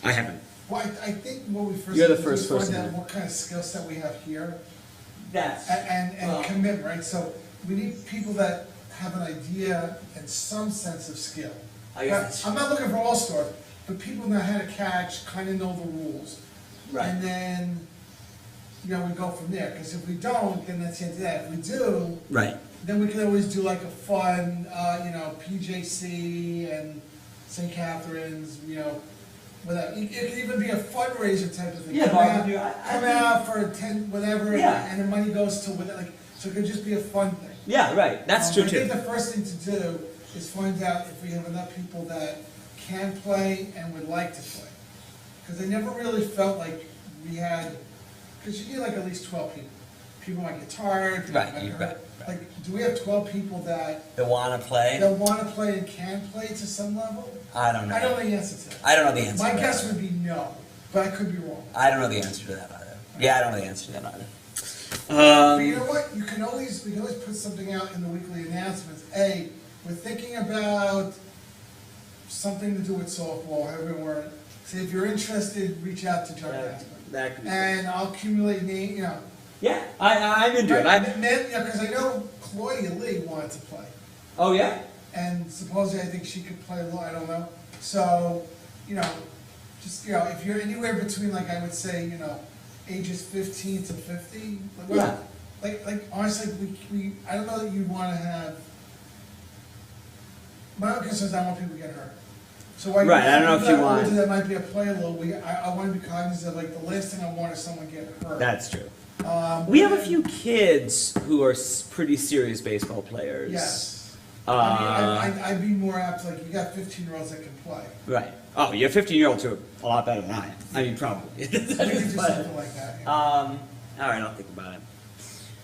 I haven't. Well, I think what we first You're the need to do first is find person out to- what kind of skill set we have here That's and commit, right? So we need people that have an idea and some sense of skill. I guess. I'm not looking for all stars, but people know how to catch, kind of know the rules. Right. And then, we go from there, because if we don't, then that's the end of that. If we do, right. then we can always do like a fun, PJC and St. Catherine's, whatever. It could even be a fundraiser type of thing. Yeah, barbecue. Come out for 10, whatever, Yeah. and the money goes to, so it could just be a fun thing. Yeah, right. That's true I too. think the first thing to do is find out if we have enough people that can play and would like to play. Because I never really felt like we had, because you need like at least 12 people. People might get tired, people Right, might get right, hurt. right. Like, do we have 12 people that want to play? want to play and can play to some level? I don't know. I don't know the answer to that. I don't know the answer. My to that. guess would be no, but I could be wrong. I don't know the answer to that either. Yeah, I don't know the answer to that either. But you know what? We can always put something out in the weekly announcements. Hey, we're thinking about something to do with softball, however we word it. So if you're interested, reach out to John Asper. That could be And I'll accumulate Yeah, I'm into it. because I know Claudia Lee wanted to play. Oh yeah? And supposedly I think she could play a little, I don't know. So, just, if you're anywhere between, like, I would say, ages 15 to 50. Yeah. Like honestly, we I don't know that you want to have, my own concern is I don't want people to get hurt. So Right, I don't know if you want- That might be a play a little, I want to be cognizant of, like, the last thing I want is someone getting hurt. That's true. We have a few kids who are pretty serious baseball players. Yes. Uh, I'd be more apt, like, you got 15-year-olds that can play. Right. Oh, your 15-year-olds who are a lot better than I am. I mean, probably. We could do something like that. Yeah. All right, I'll think about it.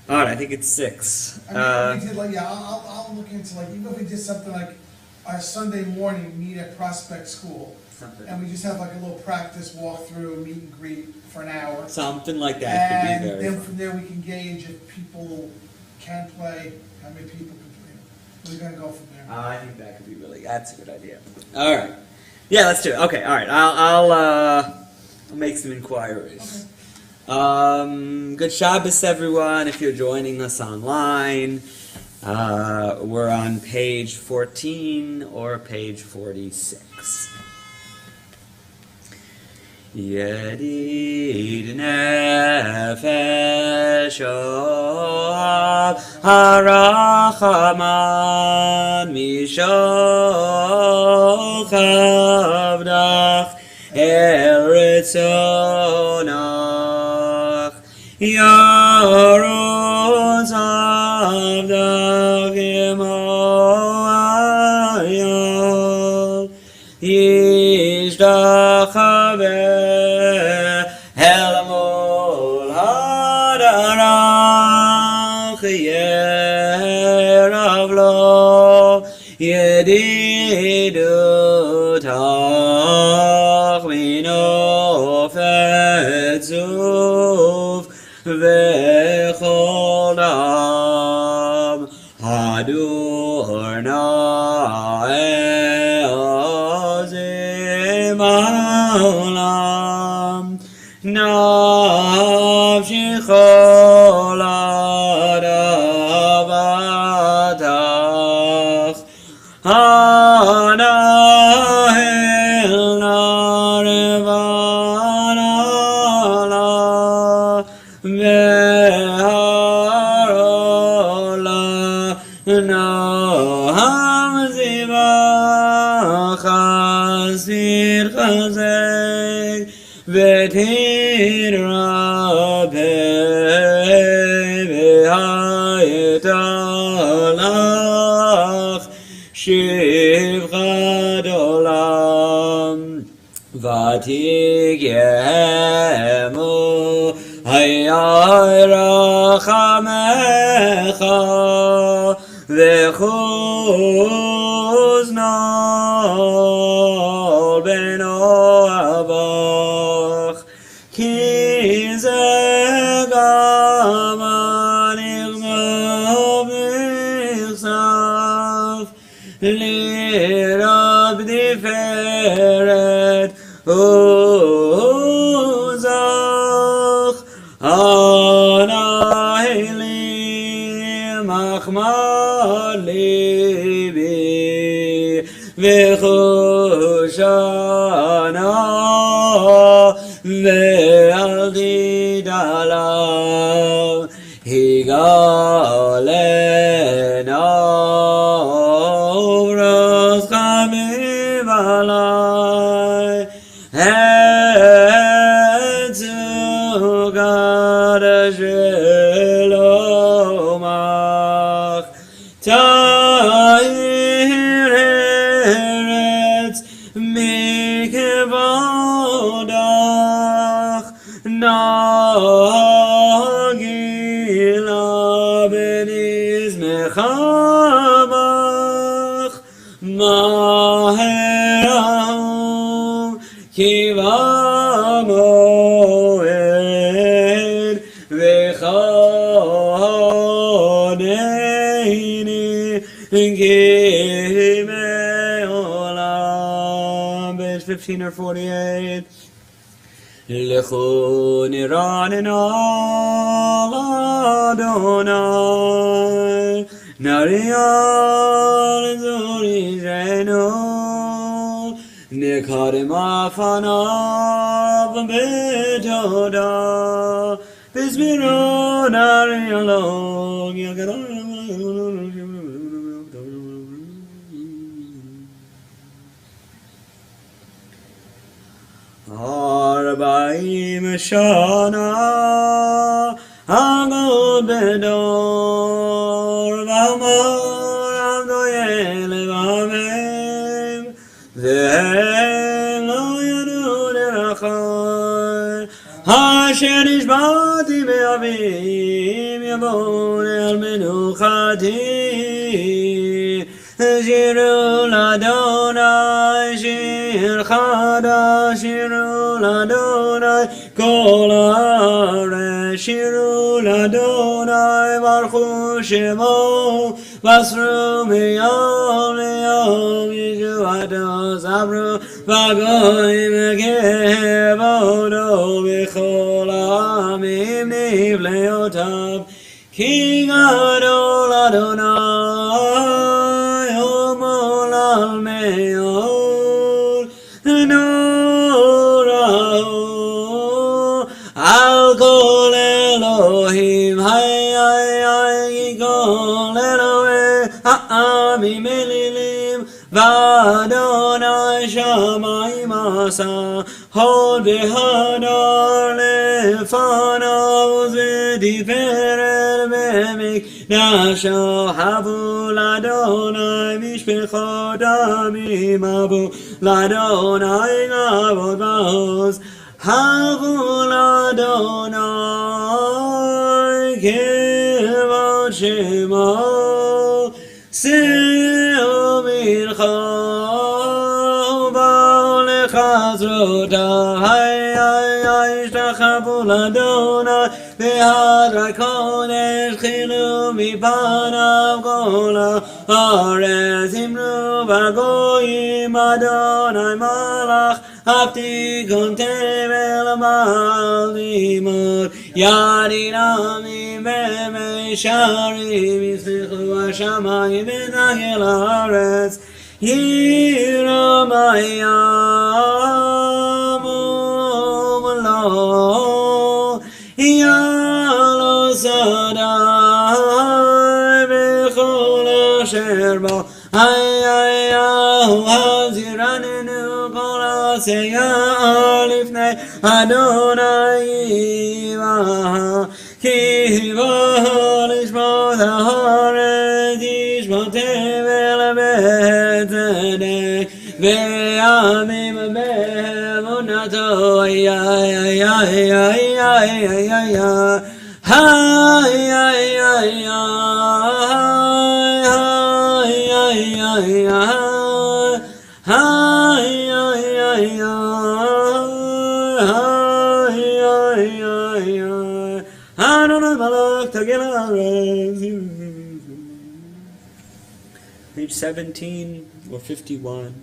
All right, I think it's 6. I mean, we did like, I'll look into, like, even if we did something like our Sunday morning meet at Prospect School, Something. and we just have like a little practice walkthrough, meet and greet for an hour. Something like that could be very And then fun. from there we can gauge if people can play, how many people can play. We're gonna go from there. I think that could be that's a good idea. All right. Yeah, let's do it. Okay, all right. I'll make some inquiries. Good Shabbos, everyone, if you're joining us online. We're on page 14 or page 46. Yedid nefesh harachaman mishol chavdach eritzonach yaruz avdach imoayal yishdachaveh Helamol hadarach yeravlo yedidutach minofet zuv vechol dam hadurna eozim haolam nafshi chol adavatach hanahel narevanala veharola noham zivach asir chazek v'tirabeh v'hayetalach shivchad olam v'tigyemu hayarachamecha v'chuznol beno avach ki zegaman ichmav nichsaf lirab diferet Uzach Anahili Machmad Libi V'chushana Ve'aldi Dalav Higalena Uvros Chamim Alai Etzu Kadosh Elomach Ta'ir Eretz Mikvodach Nagila Beniz Mechamach Maherahum Kiva Moed V'choneini Gimei Olam. Page 15 or 48. Lechu niranena Adonai Nariyan Zurijenu Nikarim afanav betoda Bismiro Nariyalog Arba'im Shana Agod Bedor V'amor Avdoyel V'amem V'hem Lo Yadu Derachai Asher Nishbati Be'avim Yavon El Menuchati Shiru L'Adonai Shir Chadash Shiru L'Adonai Kol Haaretz Shiru L'Adonai Baruchu Shemo Vasru Miyom Liyom Yeshuato Zabru V'goyim Kevodo V'chol Ha'amim Nivleotav Ki Gadol Adonai Omol Al Me'od Norahu Al Kol Elohim Hay Hay Hay Kol Elohim Ha'amim Elilim V'Adonai Shamayim Asa Hod V'Hadar Lefanav V'Tiferet B'Mikdasho Havu L'Adonai Mishpechot Amim Havu L'Adonai Gavot V'Oz Havu L'Adonai Kevod Shemo Se'o Milcha U'Ba'o L'Chazrota Hay Hay Hay Ishtachavu L'Adonai V'Hadrat Kodesh Chilu Mipanav Kol Haaretz Imru V'Goyim Adonai Malach Hafti Kontem El Mal Limod Yadin Amim V'Meisharim Yislichu Hashamayim V'Nagel Haaretz Yiramayam Lo Yalo Sadai B'chol Asher Bo Hay Hay Yahu Haziranenu Kol Aseya Lifnei Adonai Yivaha Ki Yivaha Lishmot HaHaaretz Yishmotev El Betzedek Ve'amim Be'emunato Ay Ay Ay Ay Ay Ay Ay Ay Hay Ay Ay Ay Ay Hay Page 17 or 51.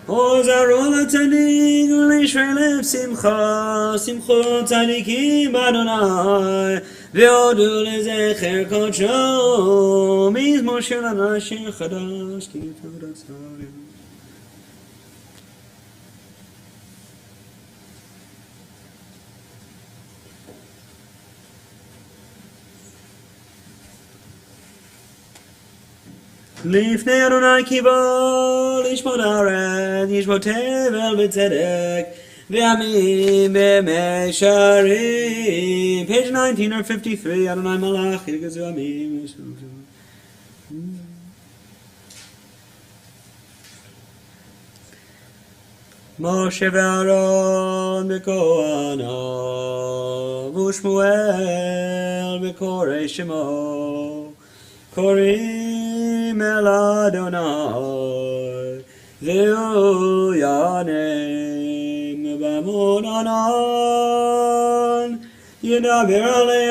Ozarol Tzadik Lishvelef Simcha Simcho Tzadikim Adonai V'yodu Lezecher Kodsho Mizmor Shel Anashim Chadash Ki Tavratzayim. לפני אדוני קיבול, ישמות הארץ, ישמות תבל בצדק, ועמים במישרים. Page 19 or 53, אדוני מלאך, יגזו עמים. משה ואהרון בכהניו, ושמואל בקורא שמו. קוראים אל אדוני, והוא יענם בעמוד ענן, ידבר עליהם,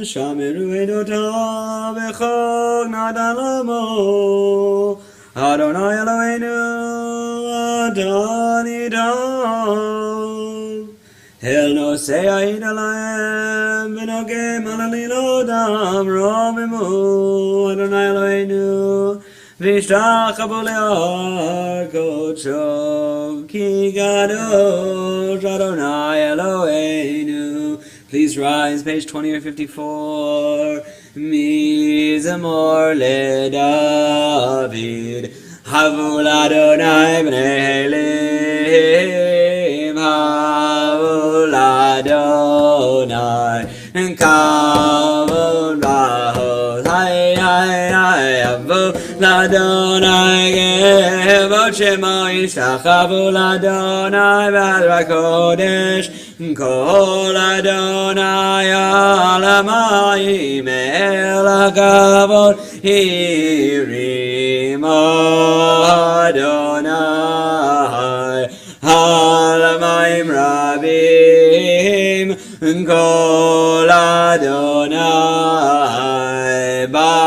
שמרו עדותיו בחוק נתן למו, אדוני אלוהינו, אתה נידב. אל נושא העיד עליהם, ונוגם על עלילותם, רוממו, אדוני אלוהינו, וישתחוו להר קודשו, כי קדוש אדוני אלוהינו. Please rise, page 20 or 54. מזמור לדוד, הבו לאדוני בני אלים, הבו לאדוני כבוד בעוז, הבו לאדוני כבוד שמו, ישתחוו לאדוני בעזרת קודש, כל אדוני על המים אל הכבוד הרים אדוני על המים רבים, כל אדוני בכוח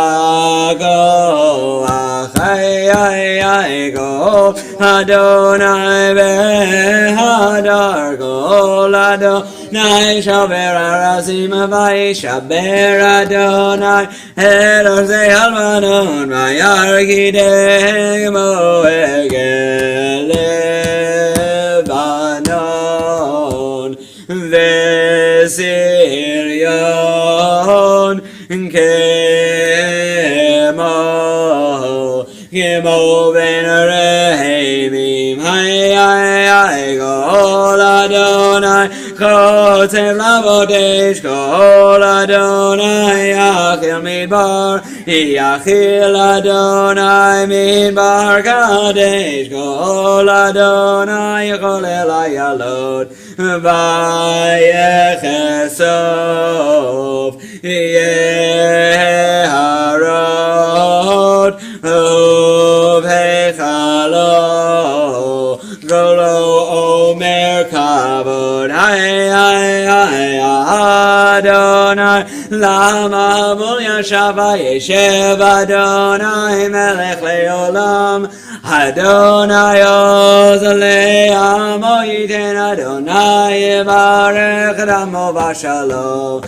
כל אדוני בהדר, כל אדוני שובר ארצים וישבר אדוני את ארצי הלבנון וירגידם עגל לבנון וסריון כמו בין הרהימים, כל אדוני קוצב לבודש, כל אדוני יאכיל מדבר, יאכיל אדוני מדבר קדש, כל אדוני יכול אל הילוד, ויחשוף יערות ובהיכלו, גולו אומר כבוד, אדוני למה בול ישב וישב, אדוני מלך לעולם, אדוני עוז לעמו ייתן, אדוני יברך את עמו בשלום.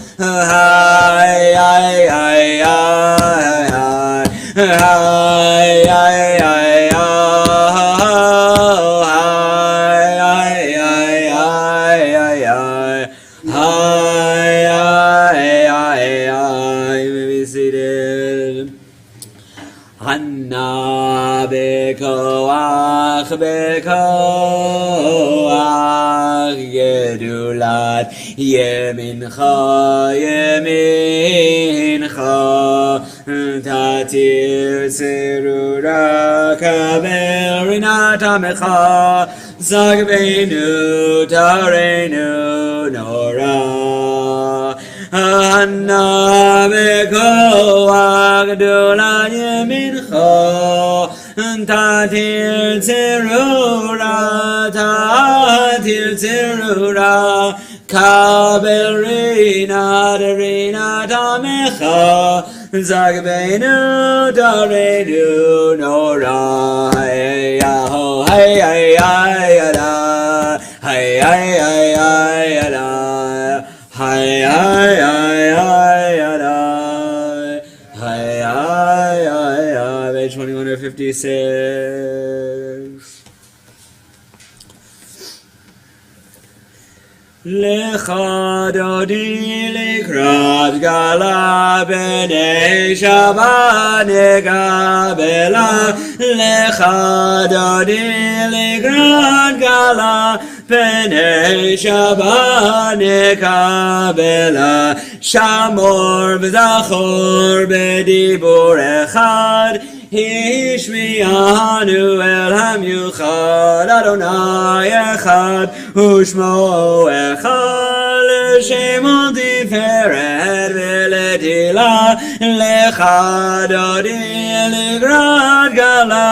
Hanna bekoach gedulat yemincha tatir zerura kabel rinat amecha zagbeinu tareinu nora. Hanna bekoach gedulat yemincha tatir zerura Kabel Rina Damecha Zagabenu Darenu Nora Yaho Hey Hey Hey Hey Hey Hey Hey Page 2156. Lecha dodi likrat gala b'nei Shabbat nekabela. Lecha dodi likrat gala b'nei Shabbat nekabela. Shamor v'zachor b'dibur echad. Hishmi'anu el hamiuchad Adonai echad Ushmo echad L'shemo tiferet v'letila Lecha dodi l'grad gala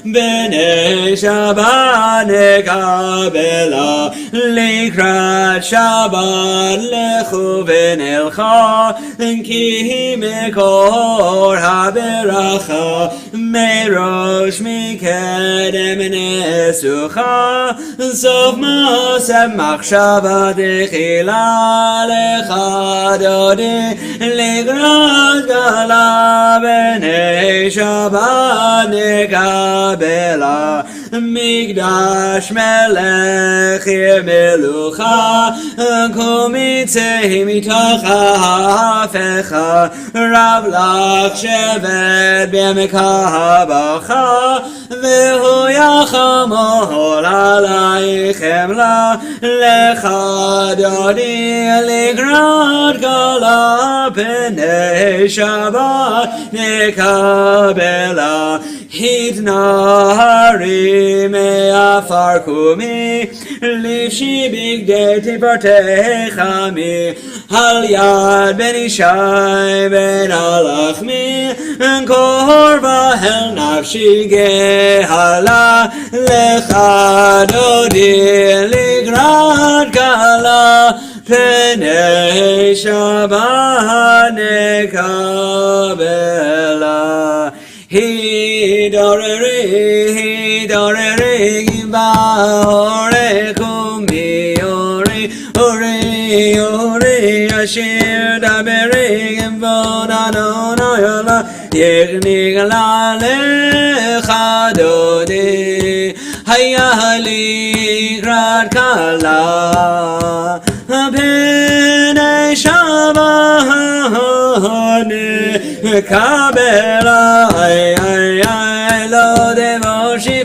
B'nei Shabbat nekabela L'grad Shabbat lechu v'nelcha Ki mekor haberacha Merosh mikedem nesucha Sof ma'aseh machshava dechila Lecha dodi l'grad gala B'nei Shabbat nekabela Migdash melech melucha Komitzehi mitoch ha'afecha Rav lach shevet b'mekabacha V'hu yachamol alaychem la Lecha dodi l'grad gala B'nei Shabbat nekabela Hitnari me'afar kumi Livshi bigdei tipartechami Al yad ben ishai ben alachmi Korva hel nafshi gehala Lecha dodi l'grad gala B'nei Shabbat nekabela Hidoreri Ba'ore Kumi Ori Ashir Daberi Vodano Yola Yirni Lecha Dodi Hayali Grad Kala B'nei Shabbat nekabela Lo devoshi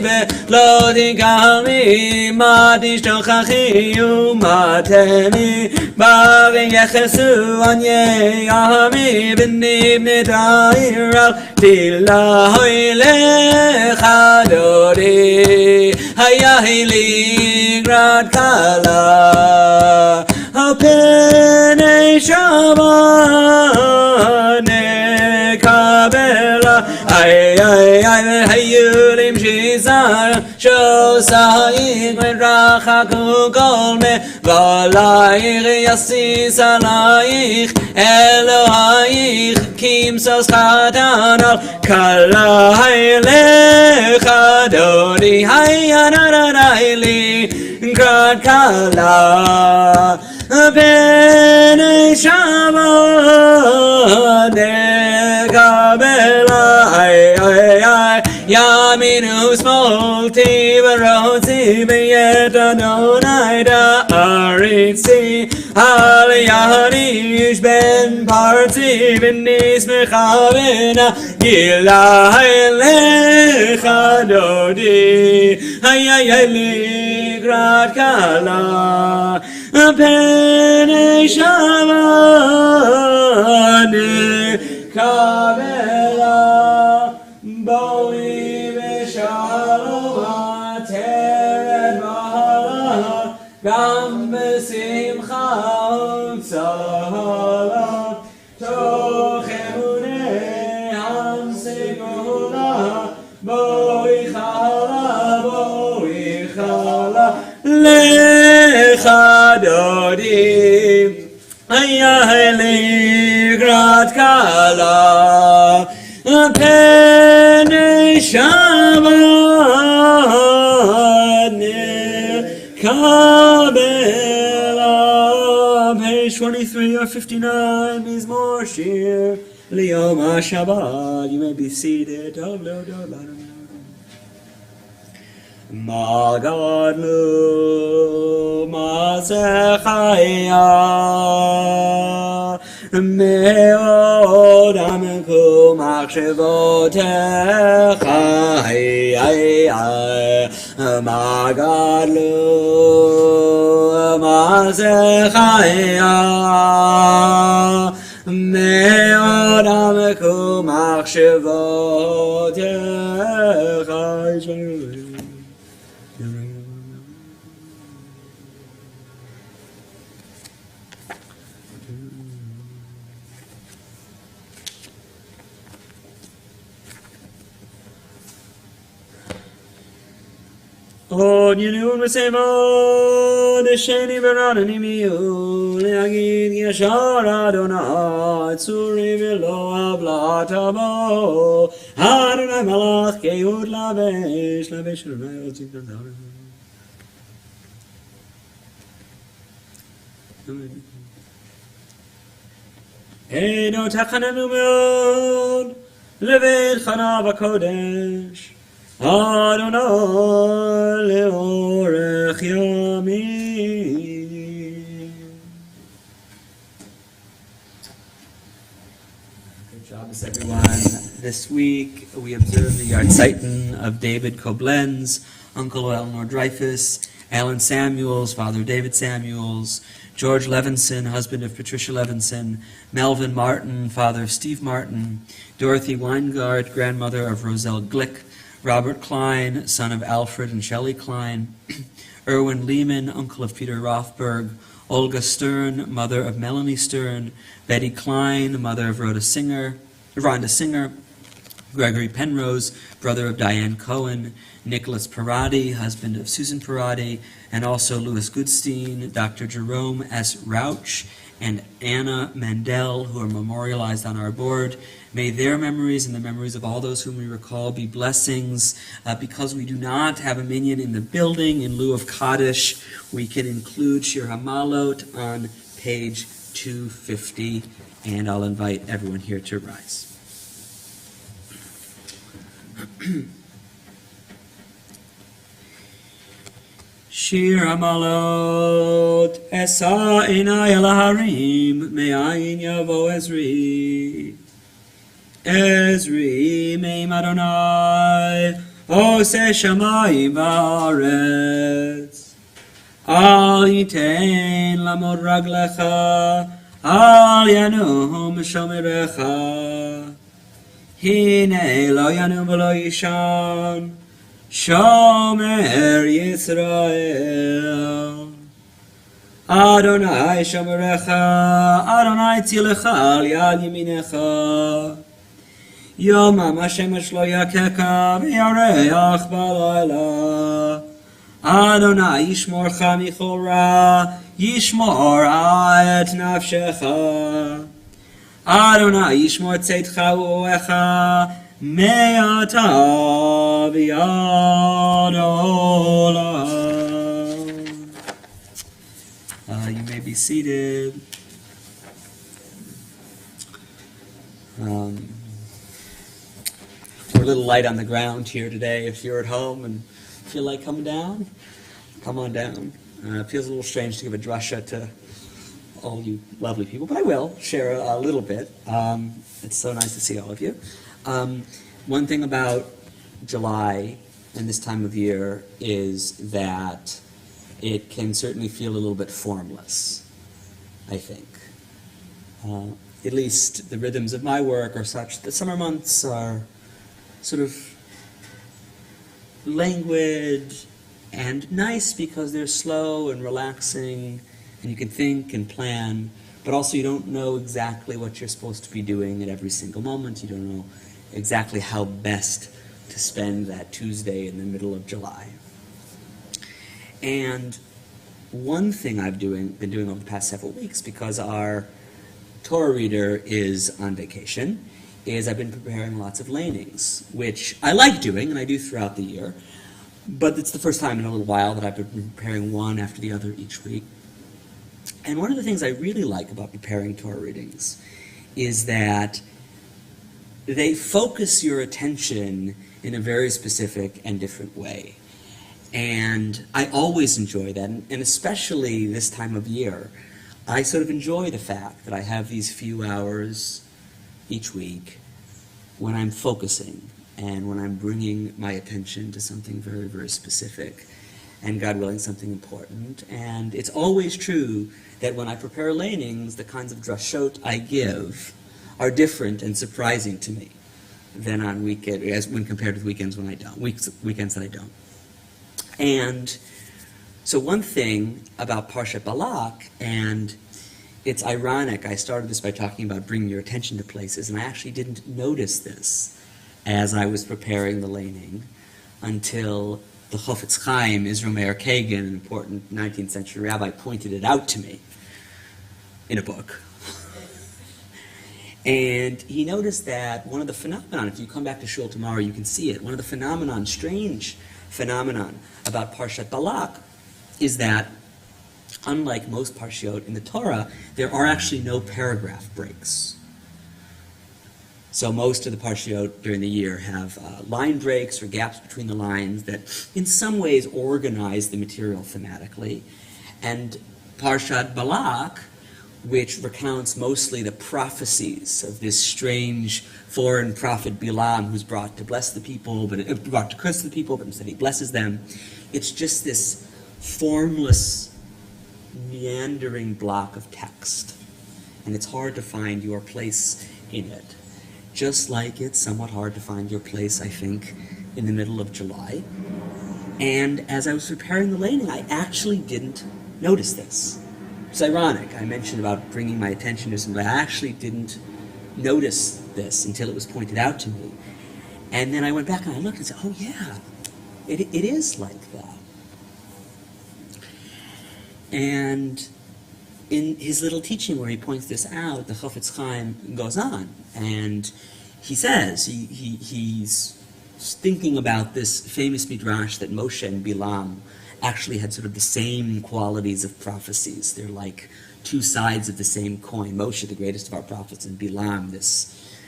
lo tikami Ma tishtochachi umateni Bari yechesu anye ahami B'nibni ta'ir al tilahoy lecha dodi Hayahili grad kala B'nei Shabbat nekabela Hayulim shizar Shosayich Rachaku kolme Valaich yasis alayich Elohayich Kimsos chatan al Kala lecha dodi Hayanarayli Grad kala B'nei Shabbat nekabela Yaminu smolti v'rotzi b'yet Adonai da'aritzi Al yaharish ben parti v'nis mechavena Gilai lecha dodi Hayayeli grad kala B'nei Shabbat nekabela Boi v'shalom ha'teret b'halaha Gam b'simcha u'tzala Toch emunei hamsigula Boi chala Lecha dodi kala Penei Shabbat Kabbalat. Page 23 or 59 is more sheer Liyom HaShabbat. You may be seated. Magadlu Masechaya Meod Amku Machshevotecha Magadlu Masechaya Meod Amku Machshevotecha. Oh, Yinun Vesevon, Sheni Veranani Miu, Leagid Yashar Adonai, Tsuri Velo Ablatabo, Adonai Malach, Kehud Lavesh, Lavesh Adonai, Otzikadar. Hey, no Tachanenu Meod, Levid Chanav HaKodesh, Adonai leorech yamim. Good job, everyone. This week we observe the Yartzeiten of David Koblenz, Uncle Eleanor Dreyfus, Alan Samuels, Father David Samuels, George Levinson, husband of Patricia Levinson, Melvin Martin, father of Steve Martin, Dorothy Weingart, grandmother of Roselle Glick, Robert Klein, son of Alfred and Shelley Klein, Erwin Lehman, uncle of Peter Rothberg, Olga Stern, mother of Melanie Stern, Betty Klein, mother of Rhonda Singer, Gregory Penrose, brother of Diane Cohen, Nicholas Parati, husband of Susan Parati, and also Louis Goodstein, Dr. Jerome S. Rauch, and Anna Mandel, who are memorialized on our board. May their memories and the memories of all those whom we recall be blessings. Because we do not have a minyan in the building, in lieu of Kaddish, we can include Shir Hamalot on page 250, and I'll invite everyone here to rise. Shir Hamalot, Esa Einai El Harim, Me'ayin Yavo Ezri. Ezri Me'im Adonai, Ose Shamayim Va'aretz. Al Yitein Lamod Raglecha, Al Yanum Shomerecha. Hine Lo Yanum V'lo Yishan, Shomer Yisrael. Adonai Shomerecha, Adonai Tzilecha Al Yad Yeminecha. Yomam Hashemesh Lo Yakeka V'yareach B'layla. Adonai Yishmorcha Michol Ra, Yishmor et Nafshecha. Adonai Yishmor Tzeitcha U'echa, Me'ata V'yad Olam. You may be seated. We're a little light on the ground here today. If you're at home and feel like coming down, come on down. It feels a little strange to give a drasha to all you lovely people, but I will share a little bit. It's so nice to see all of you. One thing about July and this time of year is that it can certainly feel a little bit formless, I think. At least the rhythms of my work are such that summer months are sort of languid and nice because they're slow and relaxing and you can think and plan, but also you don't know exactly what you're supposed to be doing at every single moment. You don't know exactly how best to spend that Tuesday in the middle of July. And one thing I've been doing over the past several weeks, because our Torah reader is on vacation is I've been preparing lots of lanings, which I like doing, and I do throughout the year. But it's the first time in a little while that I've been preparing one after the other each week. And one of the things I really like about preparing Torah readings is that they focus your attention in a very specific and different way. And I always enjoy that, and especially this time of year. I sort of enjoy the fact that I have these few hours each week when I'm focusing and when I'm bringing my attention to something very, very specific, and God willing, something important. And it's always true that when I prepare lanings, the kinds of drashot I give are different and surprising to me than on weekend, as when compared with weekends when I don't, weekends that I don't. And so one thing about Parshat Balak, and it's ironic, I started this by talking about bringing your attention to places, and I actually didn't notice this as I was preparing the laning until the Chofetz Chaim, Israel Meir Kagan, an important 19th century rabbi, pointed it out to me in a book. And he noticed that one of the phenomenon, if you come back to Shul tomorrow, you can see it, one of the phenomenon, strange phenomenon about Parshat Balak is that, unlike most parshiot in the Torah, there are actually no paragraph breaks. So most of the parshiot during the year have line breaks or gaps between the lines that in some ways organize the material thematically. And Parshat Balak, which recounts mostly the prophecies of this strange foreign prophet Bilam who's brought to bless the people, but brought to curse the people, but instead he blesses them. It's just this formless, meandering block of text. And it's hard to find your place in it. Just like it's somewhat hard to find your place, I think, in the middle of July. And as I was preparing the laning, I actually didn't notice this. It's ironic. I mentioned about bringing my attention to something, but I actually didn't notice this until it was pointed out to me. And then I went back and I looked and said, oh yeah, it is like that. And in his little teaching where he points this out, the Chofetz Chaim goes on, and he says, he's thinking about this famous midrash that Moshe and Bilam actually had sort of the same qualities of prophecies. They're like two sides of the same coin. Moshe, the greatest of our prophets, and Bilam, this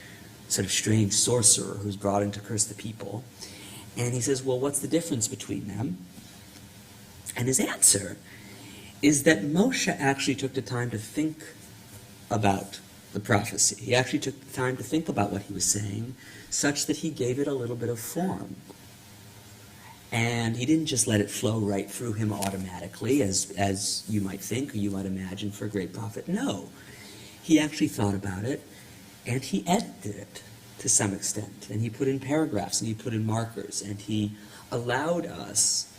sort of strange sorcerer who's brought in to curse the people. And he says, well, what's the difference between them? And his answer is that Moshe actually took the time to think about the prophecy. He actually took the time to think about what he was saying, such that he gave it a little bit of form. And he didn't just let it flow right through him automatically, as you might think, or you might imagine for a great prophet. No. He actually thought about it, and he edited it to some extent. And he put in paragraphs, and he put in markers, and he allowed us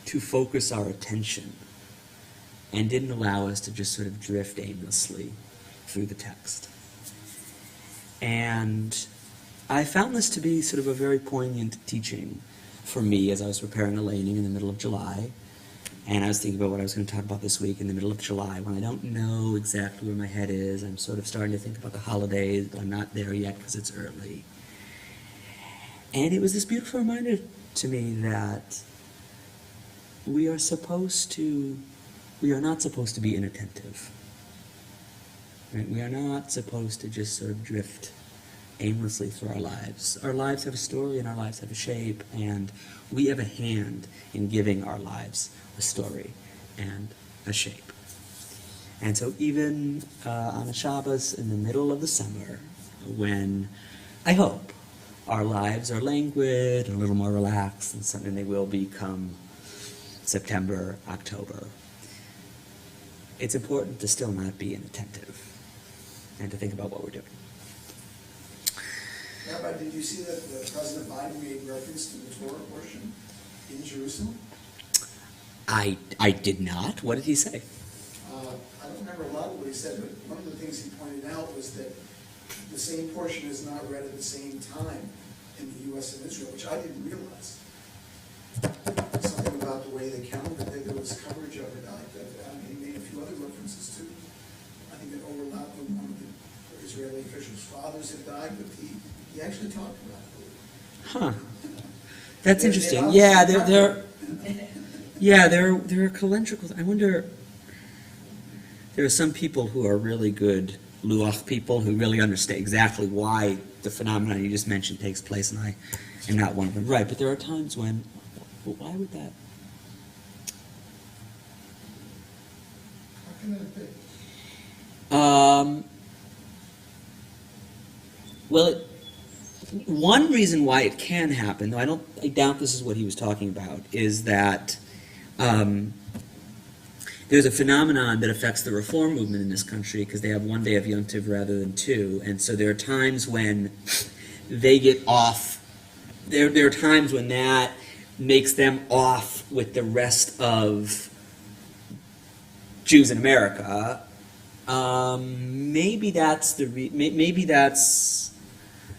to focus our attention and didn't allow us to just sort of drift aimlessly through the text. And I found this to be sort of a very poignant teaching for me as I was preparing a laning in the middle of July. And I was thinking about what I was going to talk about this week in the middle of July when I don't know exactly where my head is. I'm sort of starting to think about the holidays, but I'm not there yet because it's early. And it was this beautiful reminder to me that we are not supposed to be inattentive. Right? We are not supposed to just sort of drift aimlessly through our lives. Our lives have a story and our lives have a shape, and we have a hand in giving our lives a story and a shape. And so even on a Shabbos in the middle of the summer, when I hope our lives are languid, a little more relaxed, and something they will become September, October, it's important to still not be inattentive and to think about what we're doing. Rabbi, did you see that President Biden made reference to the Torah portion in Jerusalem? I did not. What did he say? I don't remember a lot of what he said, but one of the things he pointed out was that the same portion is not read at the same time in the U.S. and Israel, which I didn't realize. Something about the way they counted, there was coverage of it. He made a few other references too. I think it overlapped with one of the Israeli officials' fathers had died, but he actually talked about it. Huh. That's They interesting. obviously Yeah, talked they're about it. yeah, there are calendricals. I wonder. There are some people who are really good luach people who really understand exactly why the phenomenon you just mentioned takes place, and I am not one of them. Right, but there are times when, well, why would that? How can that be? Well, one reason why it can happen, though I doubt this is what he was talking about, is that there's a phenomenon that affects the reform movement in this country because they have one day of Yom Tov rather than two, and so there are times when they get off. There are times when that makes them off with the rest of Jews in America. Maybe that's maybe that's.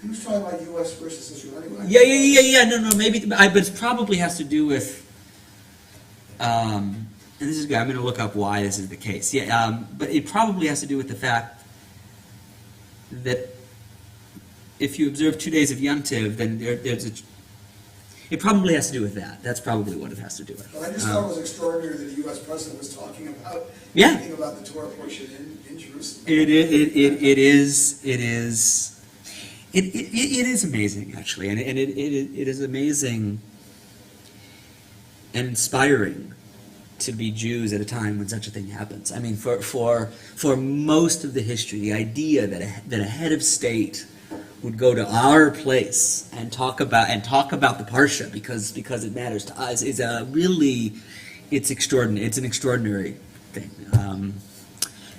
He was talking about U.S. versus Israel anyway. Yeah. No. Maybe, but it probably has to do with. And this is good. I'm going to look up why this is the case. Yeah, but it probably has to do with the fact that if you observe 2 days of Yom Tov, then there's a. It probably has to do with that. That's probably what it has to do with. But I just thought it was extraordinary that the U.S. president was talking about Yeah. anything about the Torah portion in Jerusalem. It is amazing, actually, and it is amazing and inspiring to be Jews at a time when such a thing happens. I mean, for most of the history, the idea that a head of state would go to our place and talk about the parsha because it matters to us is it's extraordinary. It's an extraordinary thing.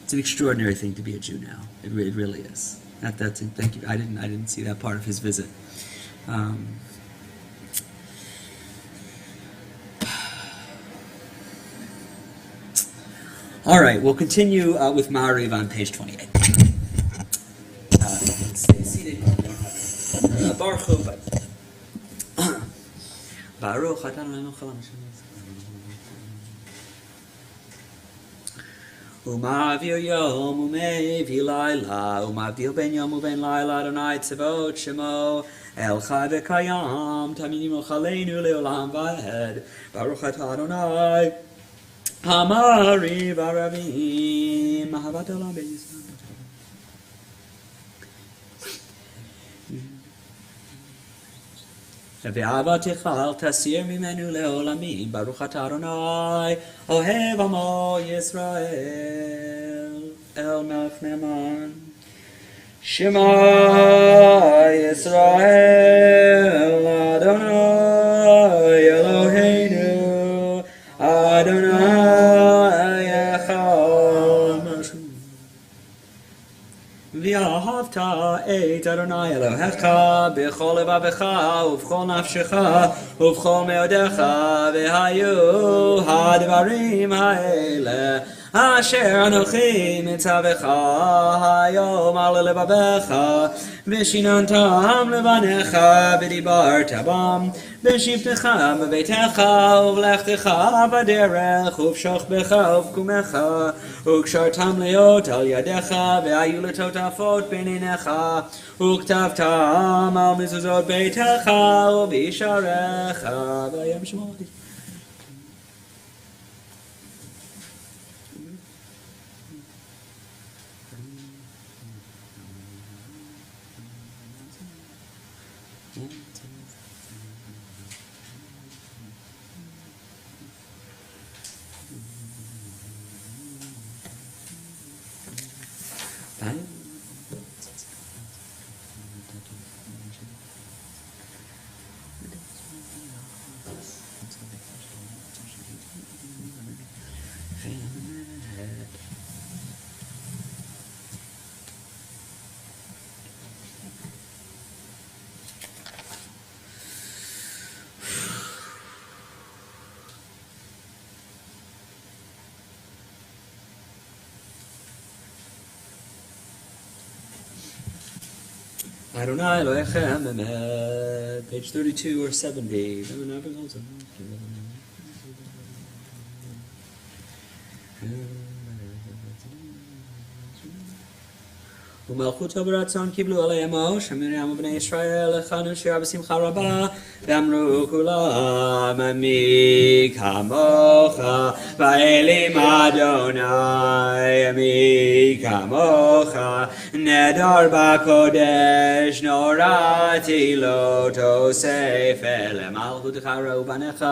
It's an extraordinary thing to be a Jew now. It really is. That's it. Thank you. I didn't see that part of his visit. All right, we'll continue with Ma'ariv on page 28. Stay seated. Baruch Hu, but Baruch atah Eloheinu melech haolam asher Uma'avir yom u'me'avir laila Uma'avdil ben yom u'ben laila Adonai tzavot shemo El chai v'kayam Tamid yimloch aleinu le'olam va'ed Baruch atah Adonai Hamari v'aravim Ahavat olam be'yisrael ואהבתך אל תסיר ממנו לעולמים, ברוך אתה אדוני, אוהב עמו ישראל, אל מלך נאמן. שמע ישראל, אדוני אלוהינו, אדוני אחד משהו. ואהבת את אדוני אלוהיך בכל לבבך ובכל נפשך ובכל מאודך והיו הדברים האלה אשר אנוכי מצווך היום על לבבך ושיננתם לבניך ודיברת בם בשבתך בביתך ובלכתך בדרך ובשוכבך ובקומך וקשרתם להיות על ידיך והיו לטוטפות בין עיניך וכתבתם על מזוזות ביתך ובשעריך ויום שמות. Adonai Elohechem Emet, page 32 or 70. ומלכותו ברצון קיבלו עלי עמו, שמרים ובני ישראל לכנו שירה בשמחה רבה, ואמרו כולם, מי כמוך, באלים אדוני, מי כמוך, נדר בקודש, נורא תהילות תוסף, למלכותך ראו בניך,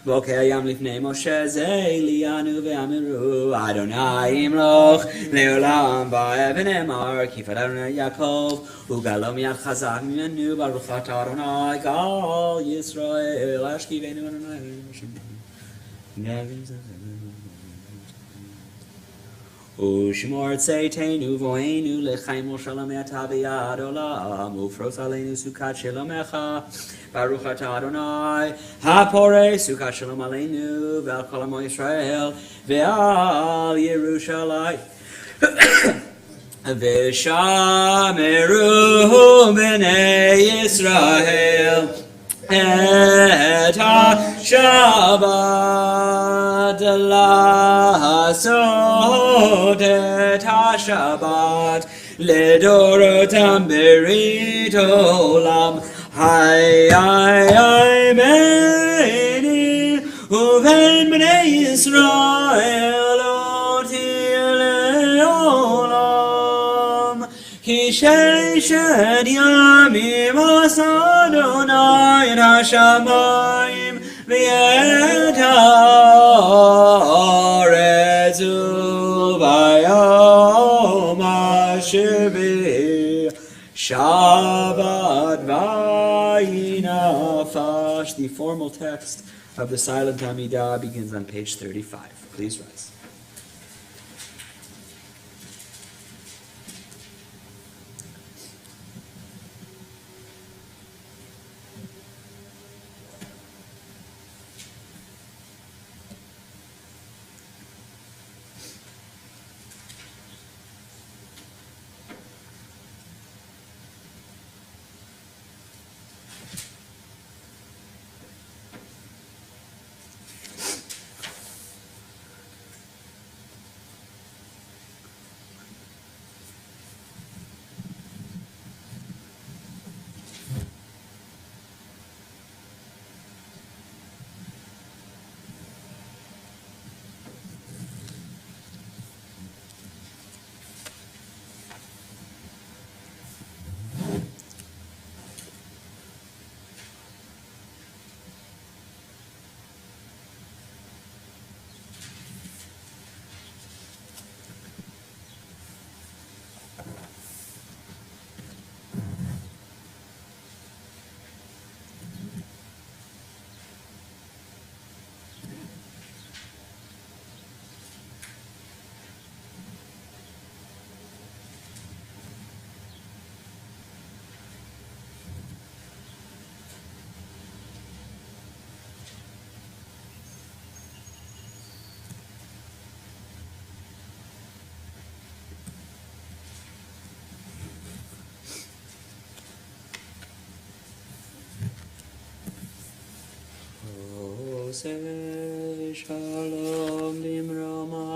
בוקר ים לפני משה, זה עליינו ואמרו, אדוני ימלוך, לעולם באבן אמר, כי פדרנו יעקב, וגלו מיד חזק ממנו, ברוך אתה אדוני, גל ישראל, אשכיבנו אדוני, ושמור צאתנו בואנו לחיים ושלום אתה ביד עולם, ופרוס עלינו סוכת שלומך, ברוך אתה אדוני, הפורש סוכת שלום עלינו, ועל כל עמו ישראל, ועל ירושלים. ושמרו בני ישראל את השבת, לעשות את השבת לדורותם ברית עולם. היי היי ביני ובין בני ישראל לא תהיה לעולם, כי ששת ימים עשה אדוני את השמיים ואת הארץ, וביום השביעי Shabbat vayinafash. The formal text of the silent Amidah begins on page 35. Please rise. Say shalom limrama,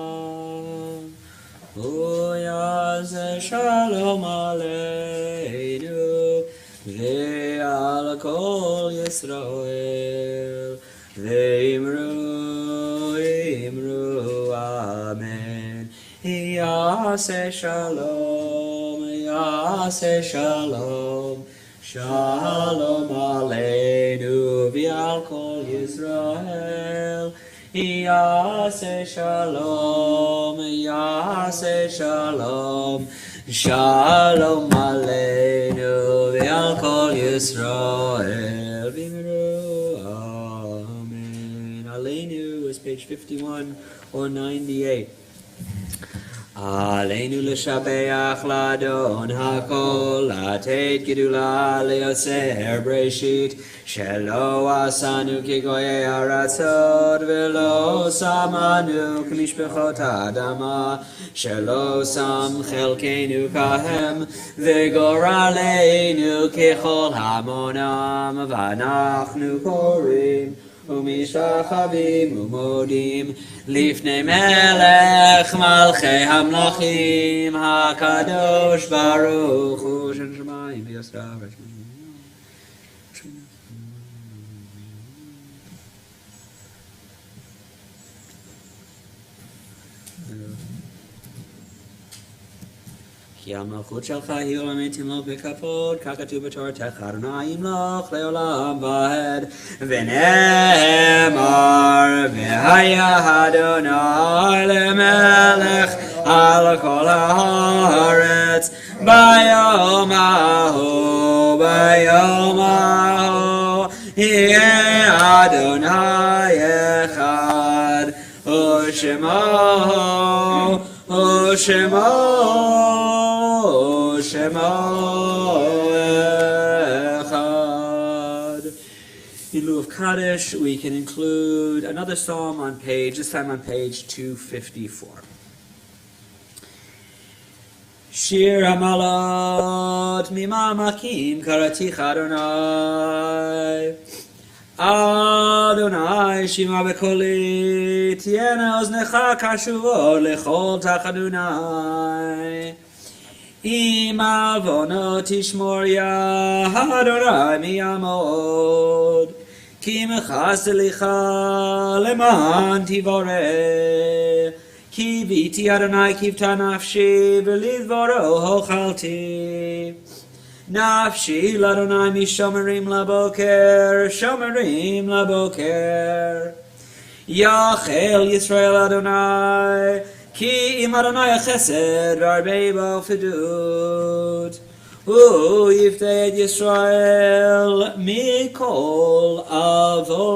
Uyaz shalom aleinu, ve'al kol Yisrael, ve'imru amen. Yaseh shalom, Shalom aleinu v'al kol Yisrael. Yaseh shalom, Shalom aleinu v'al kol Yisrael. V'imru amen. Aleinu is page 51 or 98. Aleinu l'shabeach l'adon hakol, לתת גדולה ליוצר בראשית, שלא עשנו כגויי ארצות, ולא שמנו כמשפחות האדמה, שלא שם חלקנו כהם, וגורלנו ככל המונם, ואנחנו קוראים ומשתחווים ומודים לפני מלך מלכי המלכים הקדוש ברוך הוא של שמיים ויסתר כי המלכות שלך היא עולמי תמלוך בכבוד, כך כתוב בתורתך, אדוני ימלוך לעולם ועד. ונאמר, והיה אדוני למלך על כל הארץ, ביום ההוא, יהיה אדוני אחד, ושמו echad. In lieu of Kaddish, we can include another psalm on this time on page 254. Shir Hamalot Mimamakim Karaticha Adonai. Adonai Shema Bekoli Tiena Oznecha Kashuvo Lechol Tachadonai. Ima Vono Tishmoria Adonai Miyamod Ki Mechas Licha Leman Tivore Ki Viti Adonai Kivta Nafshi V'lidvoro Hochalti Nafshi Ladonai Mishomerim Laboker Yachel Yisrael Adonai Ki im Adonai Chesed V'arbei bo Fidut Yiftei Yisrael Mikol Avonotav.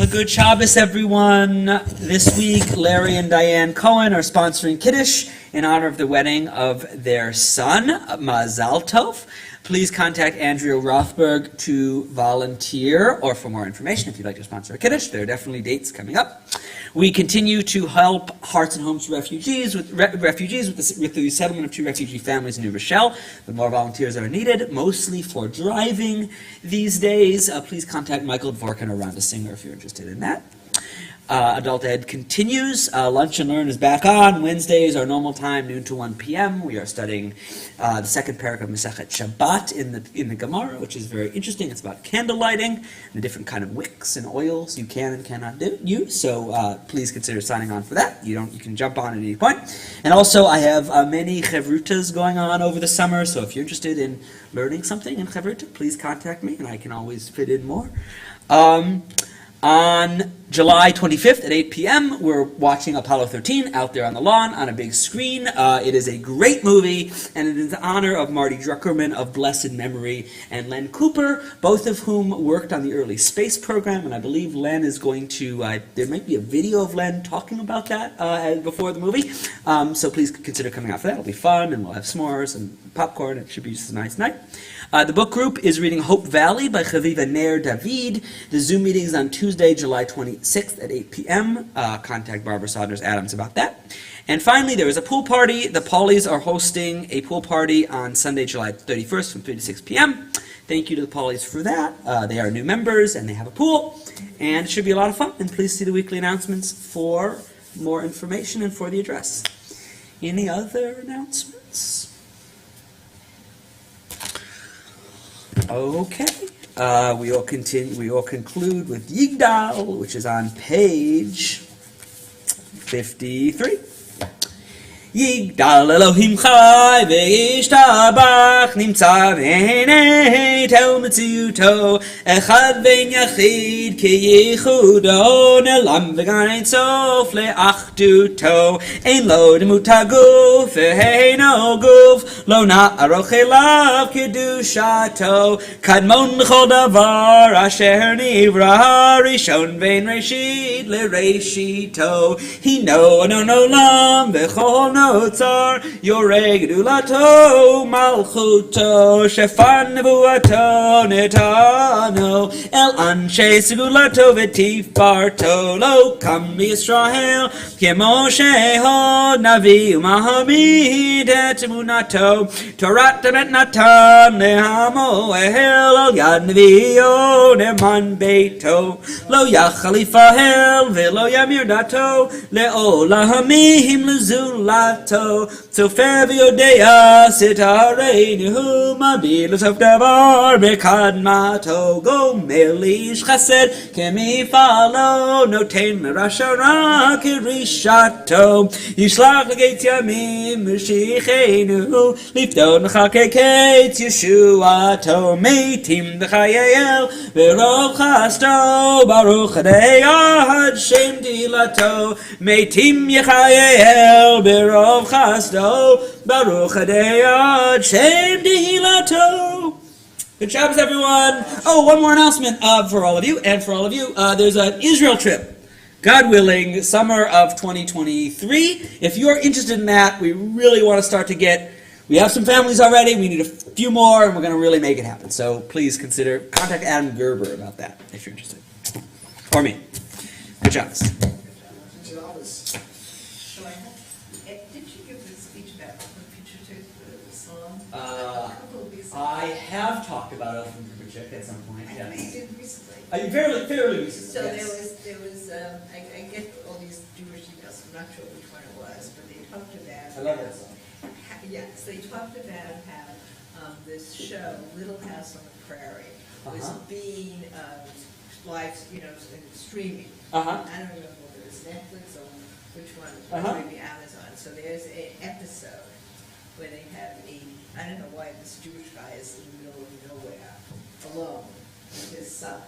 Good Shabbos, everyone. This week, Larry and Diane Cohen are sponsoring Kiddush in honor of the wedding of their son, Mazal Tov. Please contact Andrea Rothberg to volunteer or for more information if you'd like to sponsor a Kiddush. There are definitely dates coming up. We continue to help Hearts and Homes for Refugees with the settlement of 2 refugee families in New Rochelle. The more volunteers are needed, mostly for driving these days. Please contact Michael Dvorkin or Rhonda Singer if you're interested in that. Adult Ed continues. Lunch and Learn is back on. Wednesdays, our normal time, noon to 1 p.m. We are studying the second parak of Masechet Shabbat in the Gemara, which is very interesting. It's about candle lighting and the different kind of wicks and oils you can and cannot use. So please consider signing on for that. You can jump on at any point. And also, I have many chevrutas going on over the summer. So if you're interested in learning something in chevruta, please contact me, and I can always fit in more. On July 25th at 8 p.m., we're watching Apollo 13 out there on the lawn on a big screen. It is a great movie, and it is in honor of Marty Druckerman of blessed memory and Len Cooper, both of whom worked on the early space program, and I believe Len is going to, there might be a video of Len talking about that before the movie, so please consider coming out for that. It'll be fun, and we'll have s'mores and popcorn. It should be just a nice night. The book group is reading Hope Valley by Chaviva Ner David. The Zoom meeting is on Tuesday, July 26th at 8 p.m. Contact Barbara Saunders-Adams about that. And finally, there is a pool party. The Paulies are hosting a pool party on Sunday, July 31st from 3 to 6 p.m. Thank you to the Paulies for that. They are new members and they have a pool. And it should be a lot of fun. And please see the weekly announcements for more information and for the address. Any other announcements? Okay, we all conclude with Yigdal, which is on page 53. Yigdal Elohim Chai V'yishtabach Nimtza V'nei Tel Metziuto Echad V'en Yachid Ki Yichudo Nelam V'gan Ein Sof Le'achduto Ein Lo Demut HaGuf V'heino Guf Lo Na'aroch Elav Kedushato Kadmon L'chol Davar Asher Nivra Rishon V'en Reshit Le'reshito Hino Anon Olam V'chol Notzar, Yorei Gedulato, Malchuto, Shefan Nevuato, Netano, El Anshe Segulato, Vetifarto, Lo Kam Yisrael, Kemoshe Ho, Navi, Mahamid, Etmunato, Torat Bet Natan, Nehamo, Ehel, Yad Nevio, Neman Beito, Lo Yachalifa Hel, Velo Yamir Dato, Leola Hamihim Luzulato, Sofevio Dea, Sitare, Nehuma, Bilas of Davar, Bekad Mato, Go Melish Chesed, Kemi Falo, Notain Merashara, Kirishato, Yishlach Legate Yamim, Mushichenu, Lifton Chakeket, Yeshuato, Meitim Dechayel, Verov Chasto, Baruch Adeyad, Shem Dilato, Meitim Yechayel, Verov Chasto, Baruch Adeyad, Shem Dilato. Good Shabbos, everyone. Oh, one more announcement for all of you and for all of you. There's an Israel trip. God willing, summer of 2023. If you're interested in that, we really want to start to we have some families already, we need a few more, and we're going to really make it happen. So please contact Adam Gerber about that, if you're interested. Or me. Good job. Shabbos. So did you give the speech about the future to the song? I have talked about Elfin Kubrick at some point. I Yeah. think you did recently. Fairly recently. So Yes. there was I get all these Jewish details, I'm not sure which one it was, but they talked about. I love that song. Yes, they talked about how this show, Little House on the Prairie, was being live, streaming. Uh-huh. I don't remember whether it was Netflix or which one, maybe Amazon. So there's an episode where they have I don't know why this Jewish guy is in the middle of nowhere, alone with his son.